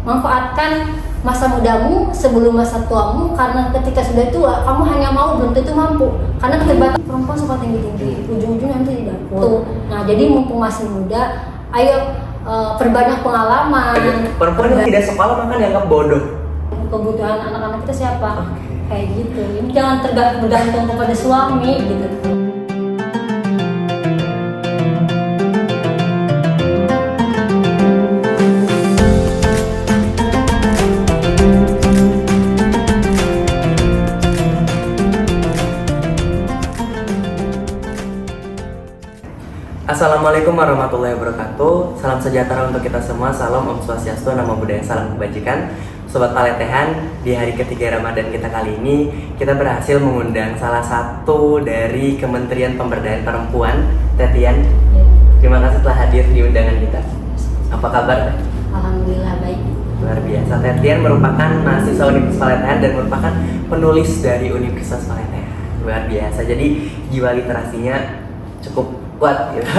manfaatkan masa mudamu sebelum masa tuamu, karena ketika sudah tua kamu hanya mau belum tentu mampu, karena keterbatasan perempuan suka tinggi-tinggi, ujung-ujungnya nanti di dapur. Nah jadi mumpung masih muda, ayo perbanyak pengalaman. Perempuan yang tidak sekolah maka dianggap bodoh. Kebutuhan anak-anak kita siapa? Kayak gitu. Ini jangan bergantung kepada suami gitu. Assalamualaikum warahmatullahi wabarakatuh. Salam sejahtera untuk kita semua. Salam Om Swastiastu, Namo Buddhaya, salam kebajikan. Sobat Paletehan, di hari ketiga Ramadan kita kali ini, kita berhasil mengundang salah satu dari Kementerian Pemberdayaan Perempuan, Tetian. Terima kasih telah hadir di undangan kita. Apa kabar? Alhamdulillah baik. Luar biasa. Tetian merupakan mahasiswa Universitas Paletehan dan merupakan penulis dari Universitas Paletehan. Luar biasa. Jadi jiwa literasinya cukup kuat gitu.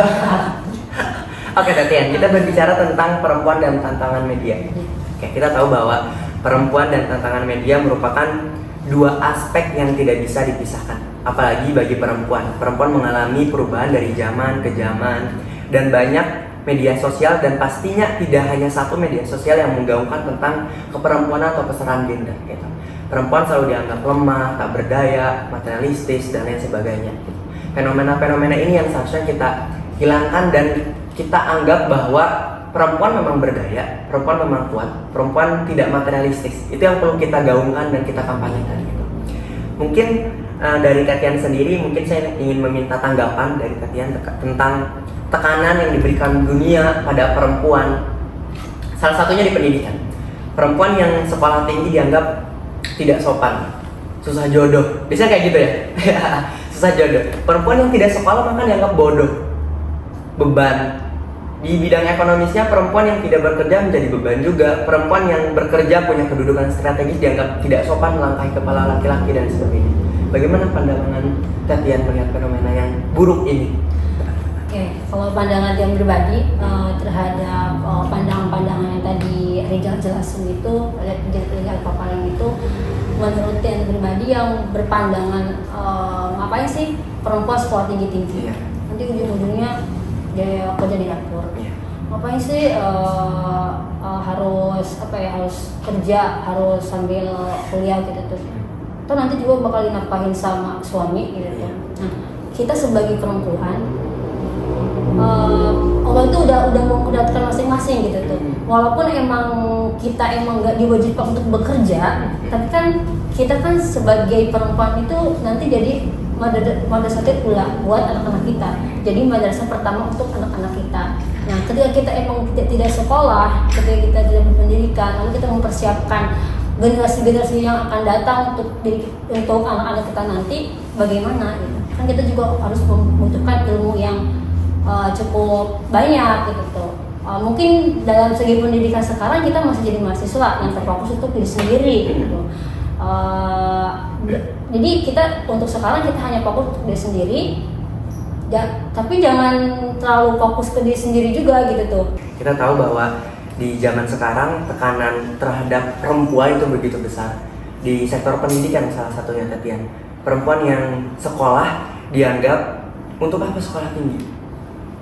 Oke Tetian, kita berbicara tentang perempuan dan tantangan media. Oke, kita tahu bahwa perempuan dan tantangan media merupakan dua aspek yang tidak bisa dipisahkan. Apalagi bagi perempuan. Perempuan mengalami perubahan dari zaman ke zaman dan banyak media sosial, dan pastinya tidak hanya satu media sosial yang menggaungkan tentang keperempuanan atau kesetaraan gender gitu. Perempuan selalu dianggap lemah, tak berdaya, materialistis dan lain sebagainya gitu. Fenomena-fenomena ini yang seharusnya kita hilangkan dan kita anggap bahwa perempuan memang berdaya, perempuan memang kuat, perempuan tidak materialistis. Itu yang perlu kita gaungkan dan kita kampanyekan gitu. Mungkin dari Tetian sendiri, mungkin saya ingin meminta tanggapan dari Tetian tentang tekanan yang diberikan dunia pada perempuan. Salah satunya di pendidikan. Perempuan yang sekolah tinggi dianggap tidak sopan, susah jodoh. Biasanya kayak gitu ya. Susah jodoh. Perempuan yang tidak sekolah maka dianggap bodoh, beban. Di bidang ekonomisnya, perempuan yang tidak bekerja menjadi beban juga. Perempuan yang bekerja punya kedudukan strategis dianggap tidak sopan, melangkahi kepala laki-laki dan sebagainya. Bagaimana pandangan Tetian melihat fenomena yang buruk ini? Oke, kalau pandangan yang pribadi terhadap pandangan-pandangan yang tadi Rizal jelasin itu, Rizal paparan itu, menurut yang pribadi yang berpandangan ngapain sih perempuan sekolah tinggi-tinggi? Iya. Nanti ujung-ujungnya dia kerja di dapur. Iya. Ngapain sih harus kerja, harus sambil kuliah gitu tuh. Atau nanti juga bakal dinafkahin sama suami gitu. Iya. Nah, kita sebagai perempuan Allah itu udah mengkudatkan masing-masing gitu tuh. Walaupun kita nggak diwajibkan untuk bekerja, tapi kan kita kan sebagai perempuan itu nanti jadi madrasah pula buat anak-anak kita. Jadi madrasah pertama untuk anak-anak kita. Nah, ketika kita tidak sekolah, ketika kita tidak berpendidikan, lalu kita mempersiapkan generasi-generasi yang akan datang untuk anak-anak kita nanti, bagaimana gitu. Kan kita juga harus membutuhkan ilmu yang cukup banyak gitu tuh. Mungkin dalam segi pendidikan sekarang kita masih jadi mahasiswa yang terfokus untuk diri sendiri gitu. Jadi kita untuk sekarang kita hanya fokus untuk diri sendiri, tapi jangan terlalu fokus ke diri sendiri juga gitu tuh. Kita tahu bahwa di zaman sekarang tekanan terhadap perempuan itu begitu besar. Di sektor pendidikan salah satunya Tetian. Perempuan yang sekolah dianggap untuk apa sekolah tinggi?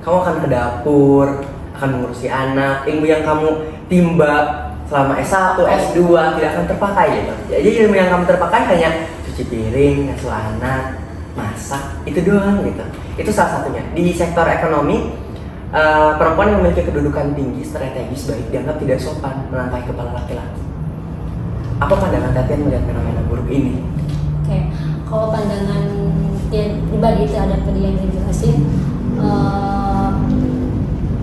Kamu akan ke dapur, akan mengurusi anak, ilmu yang kamu timba selama S1, S2 tidak akan terpakai gitu. Jadi ilmu yang kamu terpakai hanya cuci piring, ngasuh anak, masak, itu doang gitu. Itu salah satunya. Di sektor ekonomi, perempuan yang memiliki kedudukan tinggi, strategis, baik dianggap tidak sopan, melangkahi kepala laki-laki. Apa pandangan Tetian melihat fenomena buruk ini? Oke, kalau pandangan yang pribadi terhadap tadi yang dijelasin,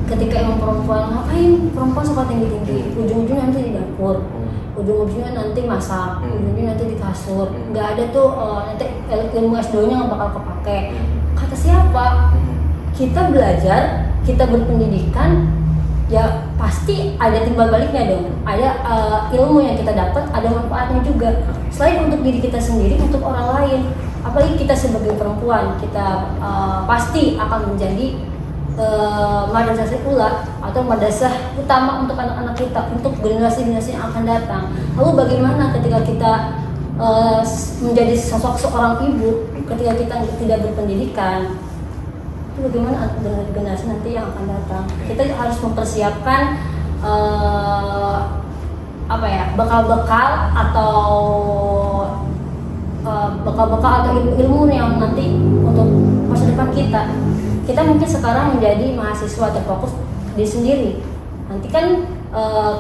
ketika emang ngapain perempuan suka tinggi-tinggi, ujung-ujungnya nanti di dapur, ujung-ujungnya nanti masak, ujung-ujungnya nanti di kasur, nggak ada tuh nanti ilmu S2-nya nggak bakal kepake. Kata siapa? Kita belajar, kita berpendidikan, ya pasti ada timbal baliknya dong. Ada ilmu yang kita dapat, ada manfaatnya juga. Selain untuk diri kita sendiri, untuk orang lain. Apalagi kita sebagai perempuan, kita pasti akan menjadi madrasah sekula atau madrasah utama untuk anak-anak kita, untuk generasi-generasi yang akan datang. Lalu bagaimana ketika kita menjadi sosok seorang ibu, ketika kita tidak berpendidikan, itu bagaimana dengan generasi nanti yang akan datang? Kita harus mempersiapkan bekal-bekal atau ilmu yang nanti untuk masa depan kita. Kita mungkin sekarang menjadi mahasiswa terfokus diri sendiri. Nanti kan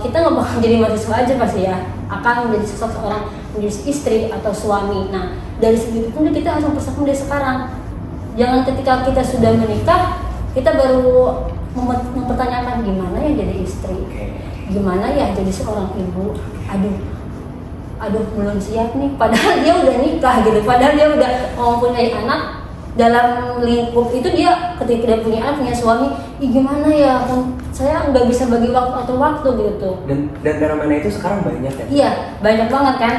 kita nggak bakal jadi mahasiswa aja pasti ya, akan menjadi seorang menjadi istri atau suami. Nah dari segi itu pun kita harus mempersiapkan dari sekarang. Jangan ketika kita sudah menikah kita baru mempertanyakan gimana ya jadi istri, gimana ya jadi seorang ibu. Aduh belum siap nih, padahal dia udah nikah gitu, padahal dia udah mempunyai anak. Dalam lingkup itu dia ketika dia punya anak, punya suami, gimana ya, saya nggak bisa bagi waktu gitu. Dan fenomena itu sekarang banyak ya? Iya, banyak banget kan.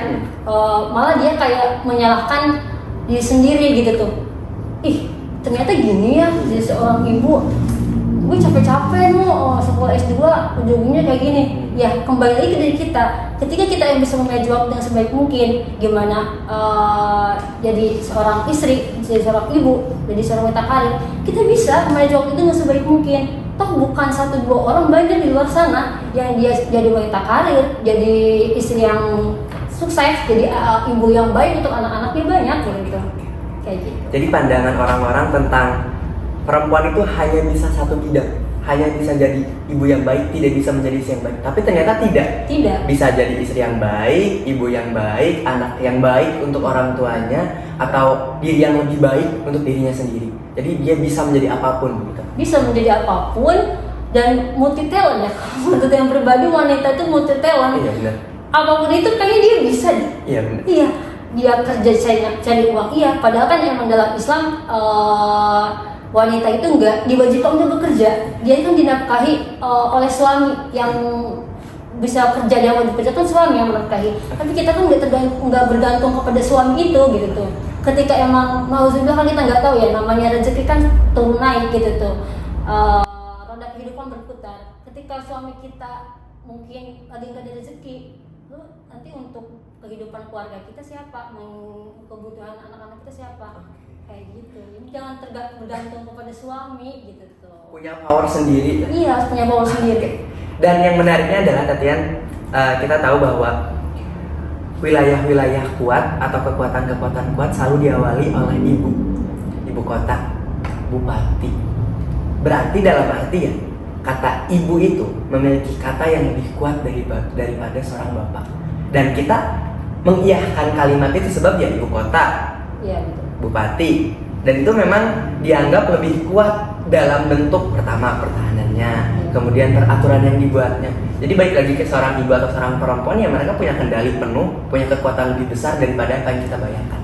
Malah dia kayak menyalahkan diri sendiri gitu tuh. Ternyata gini ya jadi seorang ibu. Gue capek-capek sekolah S2, ujungnya kayak gini. Ya kembali lagi ke diri kita. Ketika kita yang bisa menjawab dengan sebaik mungkin, gimana jadi seorang istri, jadi seorang ibu, jadi seorang wanita karir, kita bisa menjawab itu dengan sebaik mungkin. Toh bukan 1-2 orang, banyak di luar sana yang dia jadi wanita karir, jadi istri yang sukses, jadi ibu yang baik untuk anak-anaknya banyak gitu. Kayak gitu. Jadi pandangan orang-orang tentang perempuan itu hanya bisa satu bidang, hanya bisa jadi ibu yang baik, tidak bisa menjadi istri yang baik. Tapi ternyata tidak. Bisa jadi istri yang baik, ibu yang baik, anak yang baik untuk orang tuanya, atau diri yang lebih baik untuk dirinya sendiri. Jadi dia bisa menjadi apapun gitu. Bisa menjadi apapun dan multi talent ya. Menurut yang pribadi, wanita itu multi talent. Iya benar. Apapun itu kayaknya dia bisa. Iya benar. Iya. Dia kerja cari uang, iya. Padahal kan emang dalam Islam wanita itu enggak diwajibkan untuk bekerja. Dia kan dinafkahi oleh suami yang bisa kerja, dia wajib kerja kan suami yang menafkahi. Tapi kita kan nggak bergantung kepada suami itu gitu tuh. Ketika emang nauzubillah kan kita nggak tahu ya, namanya rezeki kan turun naik gitu tuh. Roda kehidupan berputar. Ketika suami kita mungkin lagi nggak ada rezeki, nanti untuk kehidupan keluarga kita siapa, kebutuhan anak-anak kita siapa, kayak gitu. Jadi jangan bergantung kepada suami gitu tuh. Punya power sendiri. Iya, punya power sendiri. Dan yang menariknya adalah Tatian, kita tahu bahwa wilayah-wilayah kuat atau kekuatan-kekuatan kuat selalu diawali oleh ibu kota, bupati. Berarti dalam arti ya, kata ibu itu memiliki kata yang lebih kuat daripada seorang bapak. Dan kita mengiyahkan kalimat itu sebab ya ibu kota, Iya betul. bupati, dan itu memang dianggap lebih kuat dalam bentuk pertama pertahanannya, kemudian peraturan yang dibuatnya. Jadi balik lagi ke seorang ibu atau seorang perempuan, ya mereka punya kendali penuh, punya kekuatan lebih besar daripada apa yang kita bayangkan.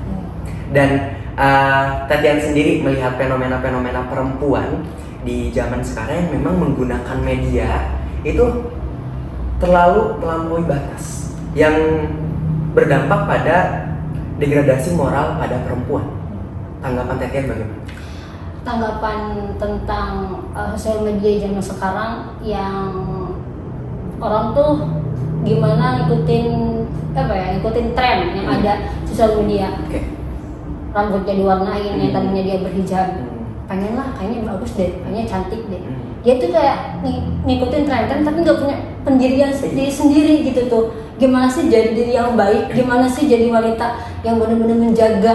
Dan Tatian sendiri melihat fenomena-fenomena perempuan di zaman sekarang yang memang menggunakan media itu melampaui batas, yang berdampak pada degradasi moral pada perempuan. Tanggapan Tatian bagaimana? Tanggapan tentang sosial media zaman sekarang yang orang tuh gimana ngikutin tren yang ada sosial media. Rambutnya diwarnain, yang tadinya dia berhijab, pengen lah kayaknya bagus deh, kayaknya cantik deh. Dia tuh kayak ngikutin tren tapi nggak punya pendirian sendiri gitu tuh. Gimana sih jadi diri yang baik, gimana sih jadi wanita yang benar-benar menjaga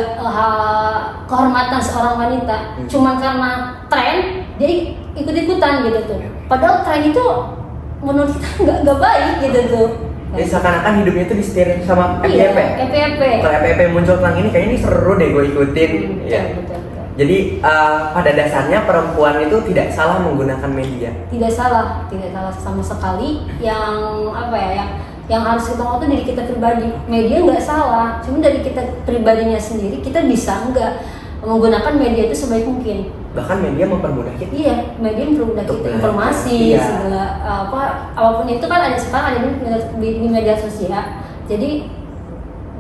kehormatan seorang wanita. Cuman karena tren dia ikut-ikutan gitu tuh. Padahal tren itu menurut kita nggak baik gitu tuh. Jadi seakan-akan hidupnya itu disetir sama FYP. Iya, FYP. Kalau FYP muncul tentang ini, kayaknya ini seru deh gue ikutin. Betul. Jadi pada dasarnya perempuan itu tidak salah menggunakan media. Tidak salah sama sekali. Yang harus kita ngomong itu diri kita pribadi. Media nggak salah, cuma dari kita pribadinya sendiri kita bisa nggak menggunakan media itu sebaik mungkin. Bahkan media mempermudah kita. Iya, media mempermudah kita informasi, segala apapun itu kan sekarang ada di media sosial. Jadi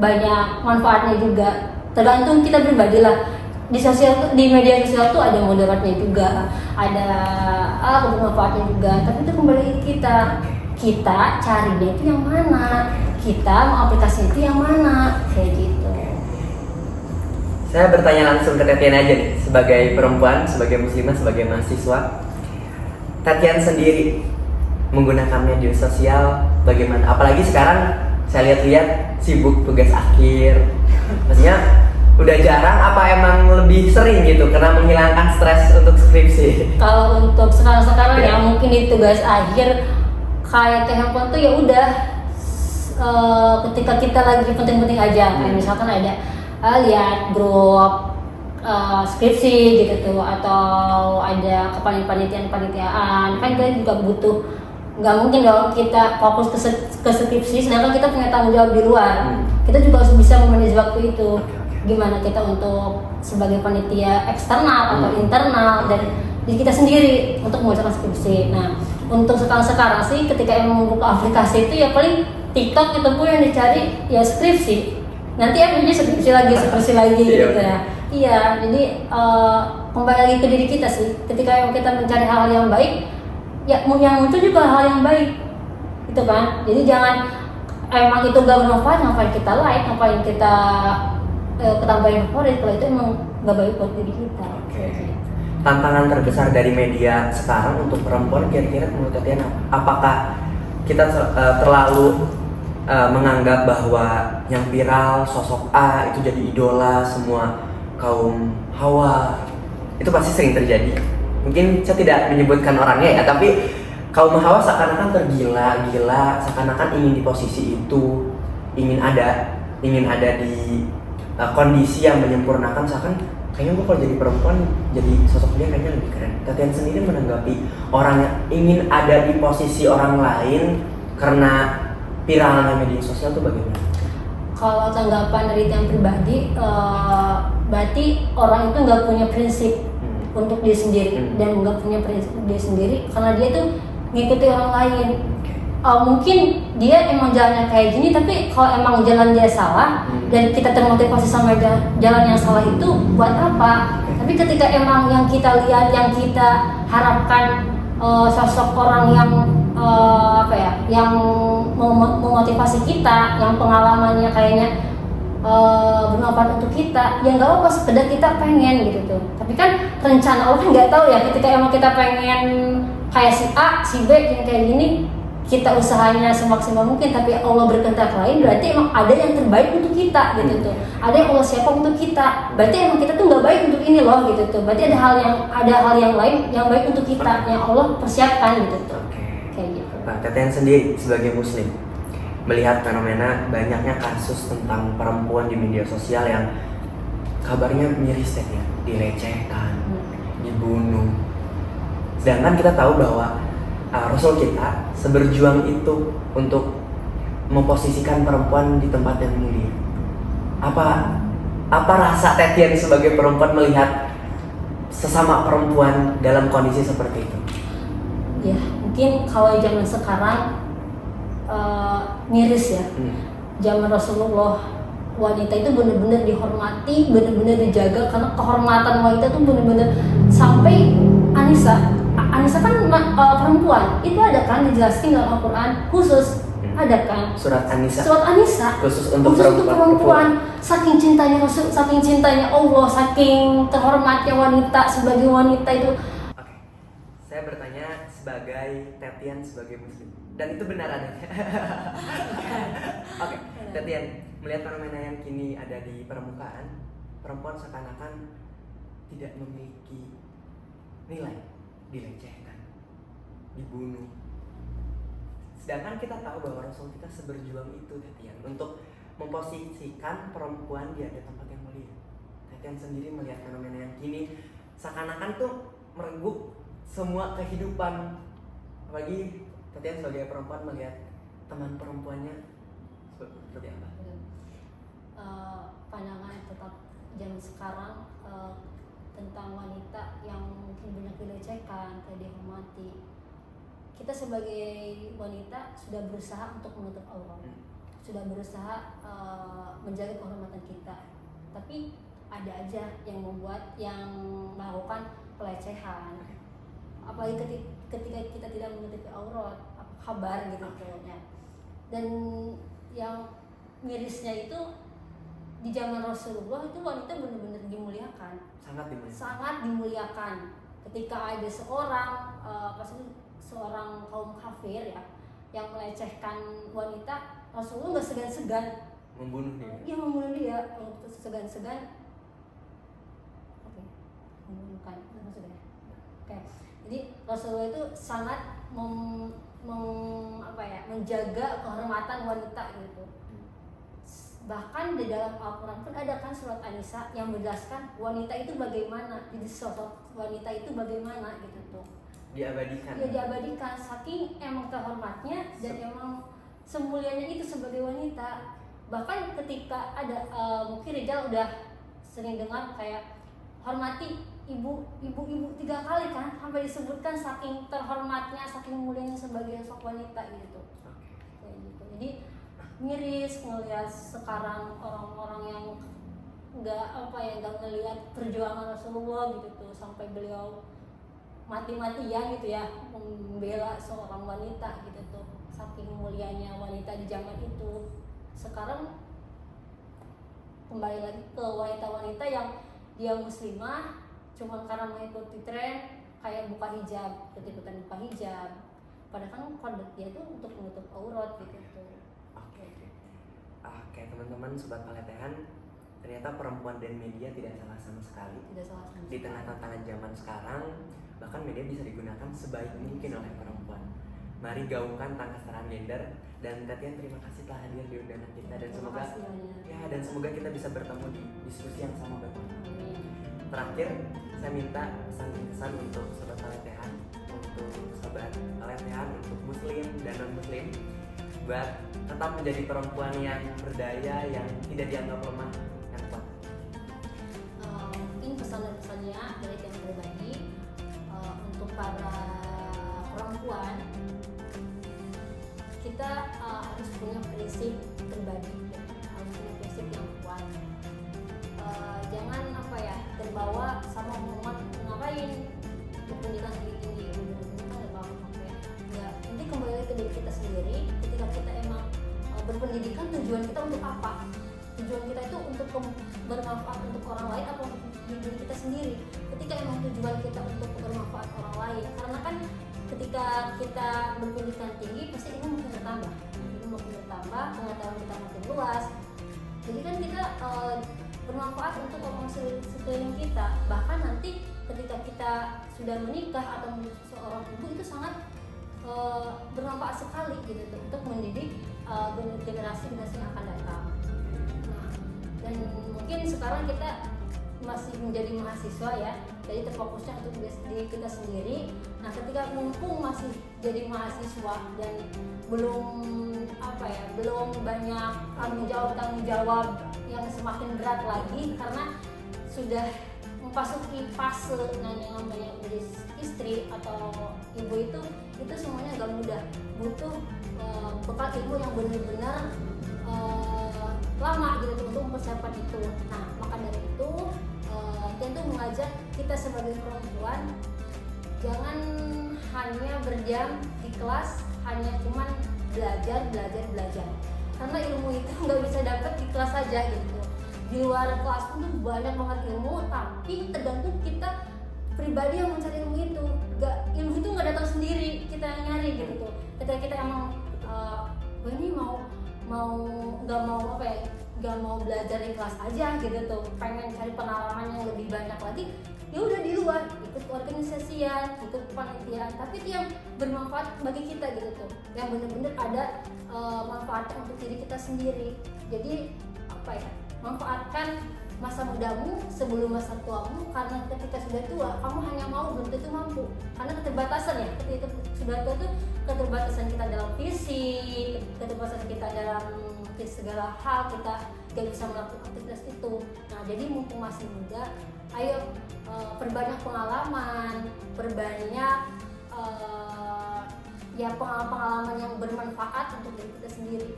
banyak manfaatnya juga. Tergantung kita pribadi lah. di media sosial tuh ada moderatnya juga, ada bermanfaatnya juga, tapi itu kembali ke kita carinya itu yang mana, kita mau aplikasi itu yang mana, kayak gitu. Saya bertanya langsung ke Tetian aja nih, sebagai perempuan, sebagai muslimah, sebagai mahasiswa. Tetian sendiri menggunakan media sosial bagaimana? Apalagi sekarang saya lihat-lihat sibuk tugas akhir. Maksudnya udah jarang apa emang lebih sering gitu karena menghilangkan stres untuk skripsi? Kalau untuk sekarang ya mungkin di tugas akhir kayak ke handphone tuh ya udah ketika kita lagi penting-penting aja, kayak misalkan ada lihat grup skripsi gitu tuh, atau ada kepanitiaan kan kita juga butuh, nggak mungkin dong kita fokus ke skripsi sedangkan kita punya tanggung jawab di luar. Kita juga harus bisa memanage waktu itu. Gimana kita untuk sebagai panitia eksternal atau internal dan diri kita sendiri untuk mengerjakan skripsi. Nah, untuk sekarang sih ketika emang membuka aplikasi itu ya paling TikTok itu pun yang dicari ya skripsi. Nanti aplikasi skripsi lagi gitu ya. Iya, jadi kembali lagi ke diri kita sih. Ketika emang kita mencari hal yang baik, ya yang muncul juga hal yang baik, gitu kan. Jadi jangan emang itu gak bermanfaat, ngapain kita like, ngapain kita ketambahin favorit, kalau itu emang gak baik buat diri kita. Tantangan terbesar dari media sekarang untuk perempuan kira-kira menurut Tetian apakah kita terlalu menganggap bahwa yang viral sosok A itu jadi idola semua kaum Hawa? Itu pasti sering terjadi. Mungkin saya tidak menyebutkan orangnya ya, tapi kaum Hawa seakan-akan tergila-gila, seakan-akan ingin di posisi itu, ingin ada di kondisi yang menyempurnakan, seakan kayaknya gue kalau jadi perempuan jadi sosok dia kayaknya lebih keren. Tetian sendiri menanggapi orang yang ingin ada di posisi orang lain karena viralnya media sosial itu bagaimana? Kalau tanggapan dari Tian pribadi, berarti orang itu nggak punya prinsip untuk dia sendiri dan nggak punya prinsip dia sendiri karena dia tuh ngikuti orang lain. Mungkin dia emang jalannya kayak gini, tapi kalau emang jalan dia salah dan kita termotivasi sama jalan yang salah itu buat apa? Tapi ketika emang yang kita lihat, yang kita harapkan sosok orang yang yang memotivasi kita, yang pengalamannya kayaknya bermanfaat untuk kita, ya nggak apa-apa, sekedar kita pengen gitu tuh. Tapi kan rencana Allah nggak tahu ya, ketika emang kita pengen kayak si A, si B yang kayak gini, kita usahanya semaksimal mungkin, tapi Allah berkehendak lain, berarti emang ada yang terbaik untuk kita gitu tuh. Ada yang Allah siapkan untuk kita, berarti emang kita tuh nggak baik untuk ini loh gitu tuh. Berarti ada hal yang lain yang baik untuk kita, yang Allah persiapkan gitu tuh. Kayak gitu. Nah, Tetian sendiri sebagai muslim melihat fenomena banyaknya kasus tentang perempuan di media sosial yang kabarnya miris ya, dilecehkan, dibunuh. Sedangkan kita tahu bahwa Rasul kita seberjuang itu untuk memposisikan perempuan di tempat yang mulia. Apa rasa Tetian sebagai perempuan melihat sesama perempuan dalam kondisi seperti itu? Ya, mungkin kalau zaman sekarang miris ya. Zaman Rasulullah wanita itu benar-benar dihormati, benar-benar dijaga, karena kehormatan wanita itu benar-benar sampai Anissa kan perempuan, itu ada kan dijelaskan dalam Al-Quran khusus, ada kan Surat An-Nisa khusus untuk perempuan. Saking cintanya Rasul, saking cintanya Allah, saking terhormatnya wanita sebagai wanita itu. Oke, saya bertanya sebagai Tetian sebagai muslim, dan itu benar adanya. Oke, Tetian, melihat fenomena yang kini ada di permukaan, perempuan seakan-akan tidak memiliki nilai, dilecehkan, dibunuh. Sedangkan kita tahu bahwa Rasul kita seberjuang itu, Tetian, untuk memposisikan perempuan di ada tempat yang mulia. Tetian sendiri melihat fenomena yang kini seakan-akan tuh merenggut semua kehidupan. Apalagi Tetian sebagai perempuan melihat teman perempuannya seperti apa? Pandangan tetap zaman sekarang tentang wanita yang mungkin banyak dilecehkan, tidak dihormati. Kita sebagai wanita sudah berusaha untuk menutup aurat, sudah berusaha menjaga kehormatan kita. Tapi ada aja yang melakukan pelecehan, apalagi ketika kita tidak menutupi aurat, apa kabar gitu ya. Dan yang mirisnya itu di zaman Rasulullah itu wanita benar-benar dimuliakan, sangat dimuliakan. Ketika ada seorang kaum kafir ya yang melecehkan wanita, Rasulullah nggak segan-segan membunuh dia. Iya, membunuh dia, segan-segan. Membunuhkan, maksudnya. Oke. Jadi Rasulullah itu sangat menjaga kehormatan wanita gitu. Bahkan di dalam Al-Quran pun ada kan surat An-Nisa yang menjelaskan wanita itu bagaimana, jadi sosok wanita itu bagaimana gitu tuh. Diabadikan. Ya diabadikan, saking emang terhormatnya dan emang semulianya itu sebagai wanita. Bahkan ketika ada mungkin Rijal udah sering dengar kayak hormati ibu 3 kali kan, sampai disebutkan saking terhormatnya, saking mulianya sebagai sosok wanita gitu. Kayak gitu. Jadi miris ngelihat sekarang orang-orang yang nggak ngelihat perjuangan Rasulullah gitu tuh, sampai beliau mati-matian gitu ya membela seorang wanita gitu tuh, saking mulianya wanita di zaman itu. Sekarang kembali lagi ke wanita-wanita yang dia muslimah cuma karena mengikuti tren kayak buka hijab, ikut-ikutan buka hijab, padahal kan kode dia tuh untuk menutup aurat gitu tuh. Oke, teman-teman sobat paletehan, ternyata perempuan dan media tidak salah sama sekali. Tidak salah sama sekali. Di tengah tantangan zaman sekarang, bahkan media bisa digunakan sebaik mungkin oleh perempuan. Mari gaungkan tentang kesetaraan gender. Dan Tatian, terima kasih telah hadir di undangan kita, dan semoga kita bisa bertemu di diskusi yang sama berikutnya. Terakhir, saya minta pesan-pesan untuk sobat paletehan, untuk sobat paletehan, untuk muslim dan non muslim, buat tetap menjadi perempuan yang berdaya, yang tidak dianggap lemah, yang kuat. Mungkin pesan-pesannya dari yang pribadi untuk para perempuan, kita harus punya prinsip pribadi, harus punya prinsip yang kuat. Jangan terbawa sama omongan ngapain berpendidikan tinggi-tinggi, nanti kembali ke diri kita sendiri. Ketika kita emang berpendidikan, tujuan kita untuk apa? Tujuan kita itu untuk bermanfaat untuk orang lain atau untuk diri kita sendiri? Ketika emang tujuan kita untuk bermanfaat orang lain, karena kan ketika kita berpendidikan tinggi pasti ilmu makin bertambah, pengetahuan kita makin luas. Jadi kan kita bermanfaat untuk orang sekeliling kita. Bahkan nanti ketika kita sudah menikah atau menjadi seorang ibu, itu sangat bermanfaat sekali gitu untuk mendidik generasi yang akan datang. Nah, dan mungkin sekarang kita masih menjadi mahasiswa ya, jadi terfokusnya untuk diri kita sendiri. Nah, ketika mumpung masih jadi mahasiswa dan belum banyak tanggung jawab yang semakin berat lagi, karena sudah memasuki fase yang namanya menjadi istri atau ibu, itu semuanya gak mudah, butuh bekal ilmu yang benar-benar lama gitu untuk mempersiapkan itu. Nah, maka dari itu tentu mengajak kita sebagai perempuan jangan hanya berdiam di kelas, hanya cuman belajar, karena ilmu itu nggak bisa dapat di kelas saja gitu. Di luar kelas pun tuh banyak banget ilmu, tapi tergantung kita pribadi yang mencari ilmu itu. Ilmu itu nggak datang sendiri, kita yang nyari gitu tuh. Ketika kita emang ini nggak mau belajar di kelas aja gitu tuh, pengen cari pengalaman yang lebih banyak lagi, ya udah di luar, ikut organisasian, ikut panitiaan, tapi itu yang bermanfaat bagi kita gitu tuh, yang benar-benar ada manfaatnya untuk diri kita sendiri. Jadi manfaatkan masa mudamu sebelum masa tuamu, karena ketika sudah tua kamu hanya mau belum tentu mampu, karena keterbatasan ya. Ketika sudah tua tuh keterbatasan kita dalam fisik, keterbatasan kita dalam segala hal, kita gak bisa melakukan aktivitas itu. Nah, jadi mumpung masih muda, ayo perbanyak pengalaman, perbanyak pengalaman yang bermanfaat untuk diri kita sendiri.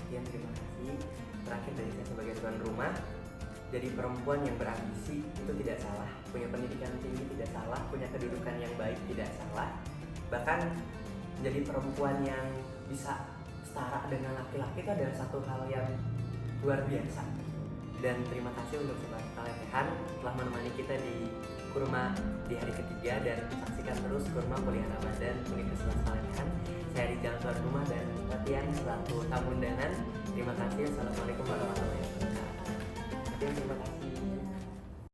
Terima kasih. Terakhir dari saya sebagai tuan rumah, jadi perempuan yang berambisi itu tidak salah, punya pendidikan tinggi tidak salah, punya kedudukan yang baik tidak salah, bahkan menjadi perempuan yang bisa setara dengan laki-laki itu adalah satu hal yang luar biasa. Dan terima kasih untuk Sobat Paletehan telah menemani kita di Kurma di hari ketiga, dan saksikan terus Kurma Kuliah Ramadan Universitas Paletehan. Saya Rizal tuan rumah dan Latihan selaku tamu undangan. Terima kasih. Assalamualaikum warahmatullahi wabarakatuh. Terima kasih.